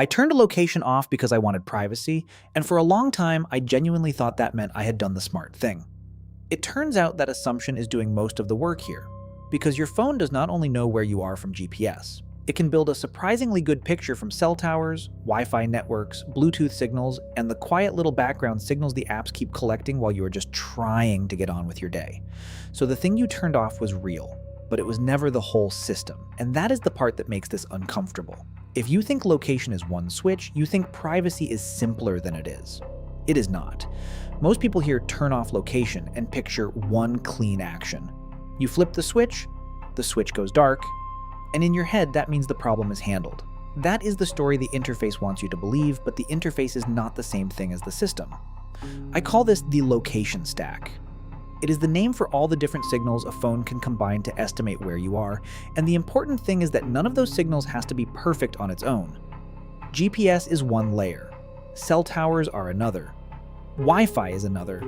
I turned a location off because I wanted privacy, and for a long time, I genuinely thought that meant I had done the smart thing. It turns out that assumption is doing most of the work here, because your phone does not only know where you are from GPS, it can build a surprisingly good picture from cell towers, Wi-Fi networks, Bluetooth signals, and the quiet little background signals the apps keep collecting while you are just trying to get on with your day. So the thing you turned off was real, but it was never the whole system, and that is the part that makes this uncomfortable. If you think location is one switch, you think privacy is simpler than it is. It is not. Most people here turn off location and picture one clean action. You flip the switch goes dark, and in your head that means the problem is handled. That is the story the interface wants you to believe, but the interface is not the same thing as the system. I call this the location stack. It is the name for all the different signals a phone can combine to estimate where you are, and the important thing is that none of those signals has to be perfect on its own. GPS is one layer, cell towers are another, Wi-Fi is another,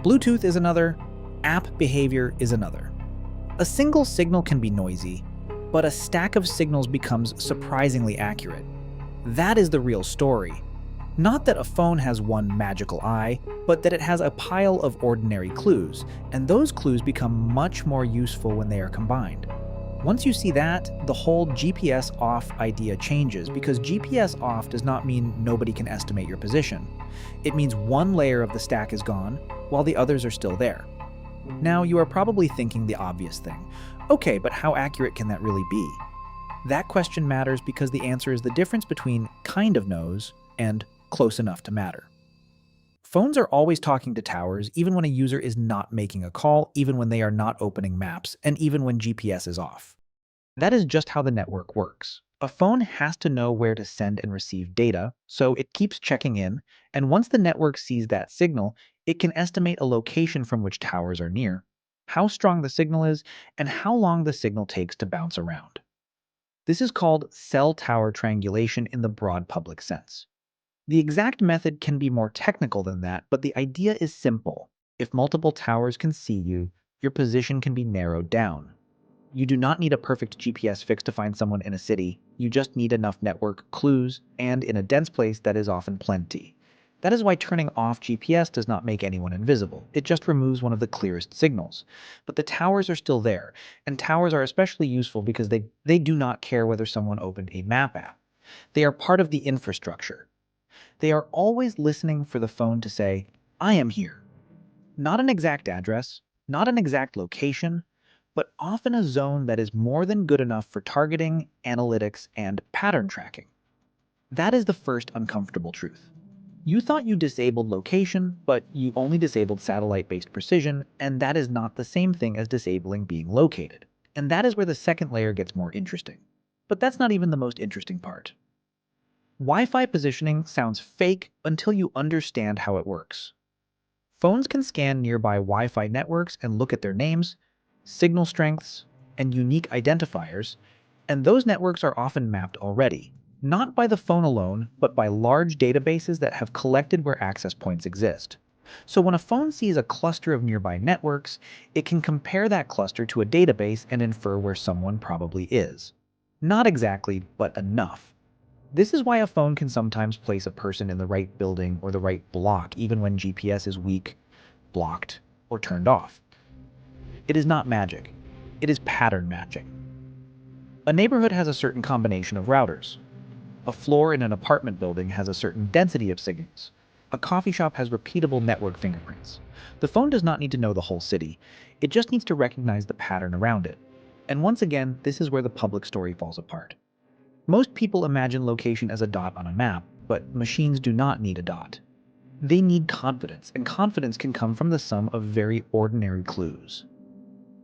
Bluetooth is another, app behavior is another. A single signal can be noisy, but a stack of signals becomes surprisingly accurate. That is the real story. Not that a phone has one magical eye, but that it has a pile of ordinary clues, and those clues become much more useful when they are combined. Once you see that, the whole GPS off idea changes, because GPS off does not mean nobody can estimate your position. It means one layer of the stack is gone, while the others are still there. Now, you are probably thinking the obvious thing. Okay, but how accurate can that really be? That question matters because the answer is the difference between kind of knows and close enough to matter. Phones are always talking to towers, even when a user is not making a call, even when they are not opening maps, and even when GPS is off. That is just how the network works. A phone has to know where to send and receive data, so it keeps checking in, and once the network sees that signal, it can estimate a location from which towers are near, how strong the signal is, and how long the signal takes to bounce around. This is called cell tower triangulation in the broad public sense. The exact method can be more technical than that, but the idea is simple. If multiple towers can see you, your position can be narrowed down. You do not need a perfect GPS fix to find someone in a city, you just need enough network clues, and in a dense place that is often plenty. That is why turning off GPS does not make anyone invisible, it just removes one of the clearest signals. But the towers are still there, and towers are especially useful because they do not care whether someone opened a map app. They are part of the infrastructure. They are always listening for the phone to say, "I am here." Not an exact address, not an exact location, but often a zone that is more than good enough for targeting, analytics, and pattern tracking. That is the first uncomfortable truth. You thought you disabled location, but you only disabled satellite-based precision, and that is not the same thing as disabling being located. And that is where the second layer gets more interesting. But that's not even the most interesting part. Wi-Fi positioning sounds fake until you understand how it works. Phones can scan nearby Wi-Fi networks and look at their names, signal strengths, and unique identifiers, and those networks are often mapped already, not by the phone alone, but by large databases that have collected where access points exist. So when a phone sees a cluster of nearby networks, it can compare that cluster to a database and infer where someone probably is. Not exactly, but enough. This is why a phone can sometimes place a person in the right building or the right block even when GPS is weak, blocked, or turned off. It is not magic. It is pattern matching. A neighborhood has a certain combination of routers. A floor in an apartment building has a certain density of signals. A coffee shop has repeatable network fingerprints. The phone does not need to know the whole city. It just needs to recognize the pattern around it. And once again, this is where the public story falls apart. Most people imagine location as a dot on a map, but machines do not need a dot. They need confidence, and confidence can come from the sum of very ordinary clues.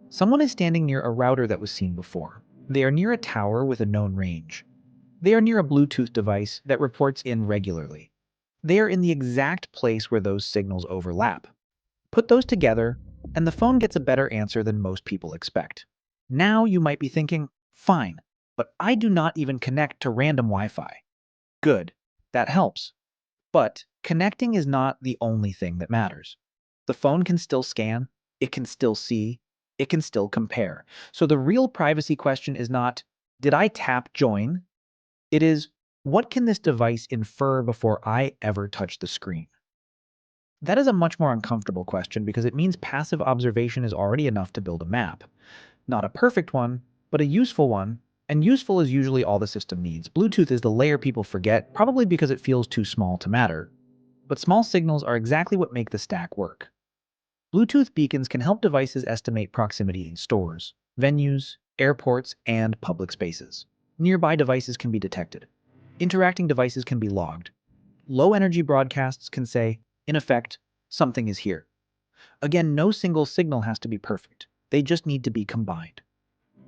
Someone is standing near a router that was seen before. They are near a tower with a known range. They are near a Bluetooth device that reports in regularly. They are in the exact place where those signals overlap. Put those together, and the phone gets a better answer than most people expect. Now you might be thinking, fine, but I do not even connect to random Wi-Fi. Good, that helps. But connecting is not the only thing that matters. The phone can still scan, it can still see, it can still compare. So the real privacy question is not, did I tap join? It is, What can this device infer before I ever touch the screen? That is a much more uncomfortable question because it means passive observation is already enough to build a map. Not a perfect one, but a useful one, and useful is usually all the system needs. Bluetooth is the layer people forget, probably because it feels too small to matter. But small signals are exactly what make the stack work. Bluetooth beacons can help devices estimate proximity in stores, venues, airports, and public spaces. Nearby devices can be detected. Interacting devices can be logged. Low-energy broadcasts can say, in effect, something is here. Again, no single signal has to be perfect. They just need to be combined.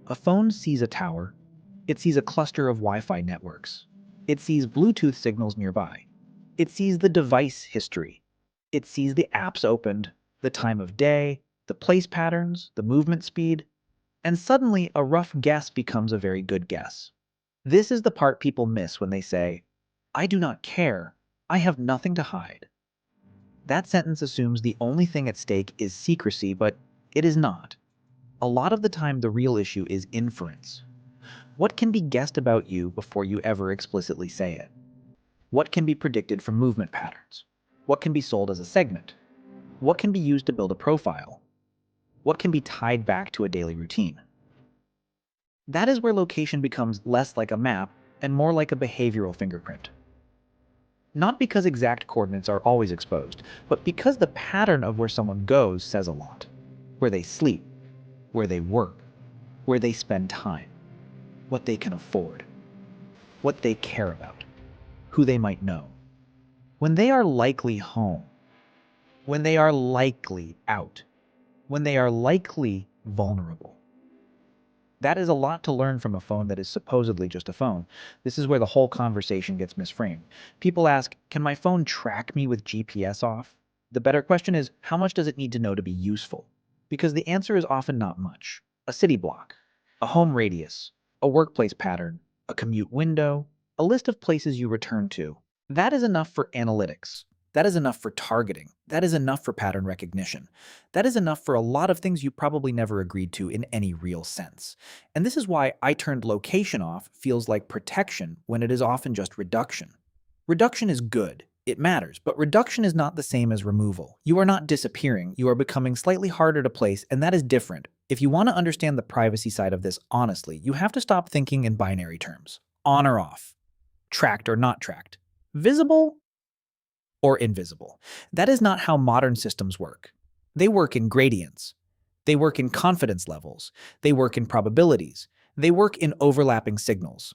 A phone sees a tower. It sees a cluster of Wi-Fi networks. It sees Bluetooth signals nearby. It sees the device history. It sees the apps opened, the time of day, the place patterns, the movement speed, and suddenly a rough guess becomes a very good guess. This is the part people miss when they say, I do not care. I have nothing to hide. That sentence assumes the only thing at stake is secrecy, but it is not. A lot of the time, the real issue is inference. What can be guessed about you before you ever explicitly say it? What can be predicted from movement patterns? What can be sold as a segment? What can be used to build a profile? What can be tied back to a daily routine? That is where location becomes less like a map and more like a behavioral fingerprint. Not because exact coordinates are always exposed, but because the pattern of where someone goes says a lot. Where they sleep, where they work, where they spend time, what they can afford, what they care about, who they might know. When they are likely home, when they are likely out, when they are likely vulnerable. That is a lot to learn from a phone that is supposedly just a phone. This is where the whole conversation gets misframed. People ask, can my phone track me with GPS off? The better question is, how much does it need to know to be useful? Because the answer is often not much. A city block, a home radius, a workplace pattern, a commute window, a list of places you return to. That is enough for analytics. That is enough for targeting. That is enough for pattern recognition. That is enough for a lot of things you probably never agreed to in any real sense. And this is why I turned location off feels like protection when it is often just reduction. Reduction is good. It matters, but reduction is not the same as removal. You are not disappearing, you are becoming slightly harder to place, and that is different. If you want to understand the privacy side of this honestly, you have to stop thinking in binary terms. On or off. Tracked or not tracked. Visible or invisible. That is not how modern systems work. They work in gradients. They work in confidence levels. They work in probabilities. They work in overlapping signals.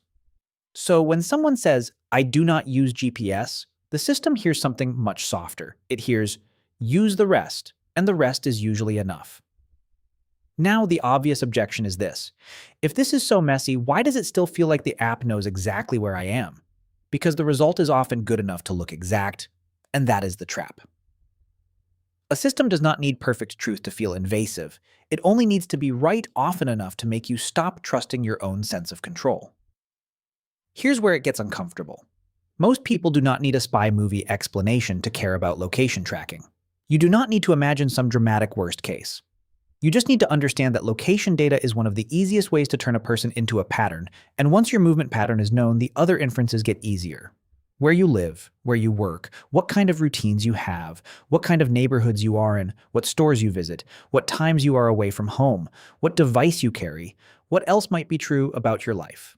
So when someone says, I do not use GPS, the system hears something much softer. It hears, use the rest, and the rest is usually enough. Now the obvious objection is this. If this is so messy, why does it still feel like the app knows exactly where I am? Because the result is often good enough to look exact, and that is the trap. A system does not need perfect truth to feel invasive. It only needs to be right often enough to make you stop trusting your own sense of control. Here's where it gets uncomfortable. Most people do not need a spy movie explanation to care about location tracking. You do not need to imagine some dramatic worst case. You just need to understand that location data is one of the easiest ways to turn a person into a pattern, and once your movement pattern is known, the other inferences get easier. Where you live, where you work, what kind of routines you have, what kind of neighborhoods you are in, what stores you visit, what times you are away from home, what device you carry, what else might be true about your life.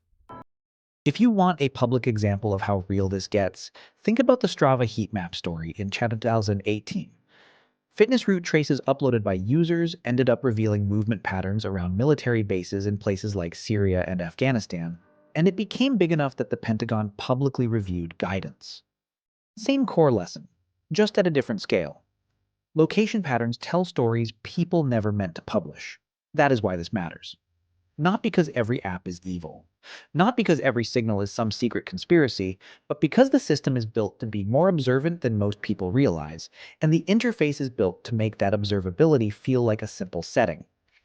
If you want a public example of how real this gets, think about the Strava heat map story in 2018. Fitness route traces uploaded by users ended up revealing movement patterns around military bases in places like Syria and Afghanistan, and it became big enough that the Pentagon publicly reviewed guidance. Same core lesson, just at a different scale. Location patterns tell stories people never meant to publish. That is why this matters. Not because every app is evil. Not because every signal is some secret conspiracy, but because the system is built to be more observant than most people realize, and the interface is built to make that observability feel like a simple setting.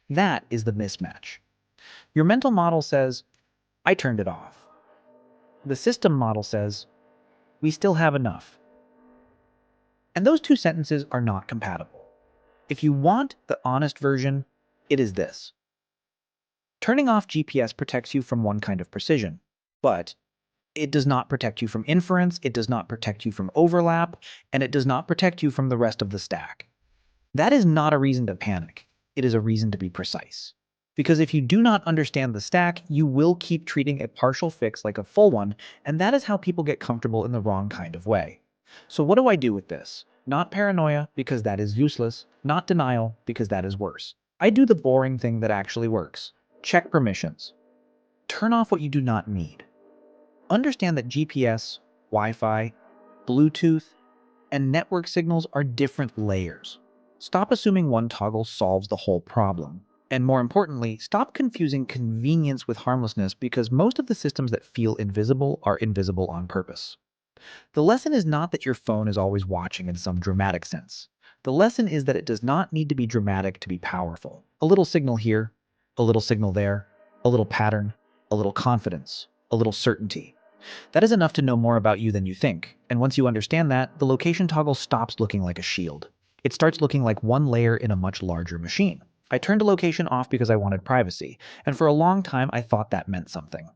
That is the mismatch. Your mental model says, I turned it off. The system model says, we still have enough. And those two sentences are not compatible. If you want the honest version, it is this. Turning off GPS protects you from one kind of precision, but It does not protect you from inference, it does not protect you from overlap, and it does not protect you from the rest of the stack. That is not a reason to panic. It is a reason to be precise. Because if you do not understand the stack, you will keep treating a partial fix like a full one, and that is how people get comfortable in the wrong kind of way. So what do I do with this? Not paranoia, because that is useless. Not denial, because that is worse. I do the boring thing that actually works. Check permissions. Turn off what you do not need. Understand that GPS, Wi-Fi, Bluetooth, and network signals are different layers. Stop assuming one toggle solves the whole problem. And more importantly, stop confusing convenience with harmlessness because most of the systems that feel invisible are invisible on purpose. The lesson is not that your phone is always watching in some dramatic sense. The lesson is that it does not need to be dramatic to be powerful. A little signal here, a little signal there, a little pattern, a little confidence, a little certainty. That is enough to know more about you than you think, and once you understand that, the location toggle stops looking like a shield. It starts looking like one layer in a much larger machine. I turned a location off because I wanted privacy, and for a long time I thought that meant something.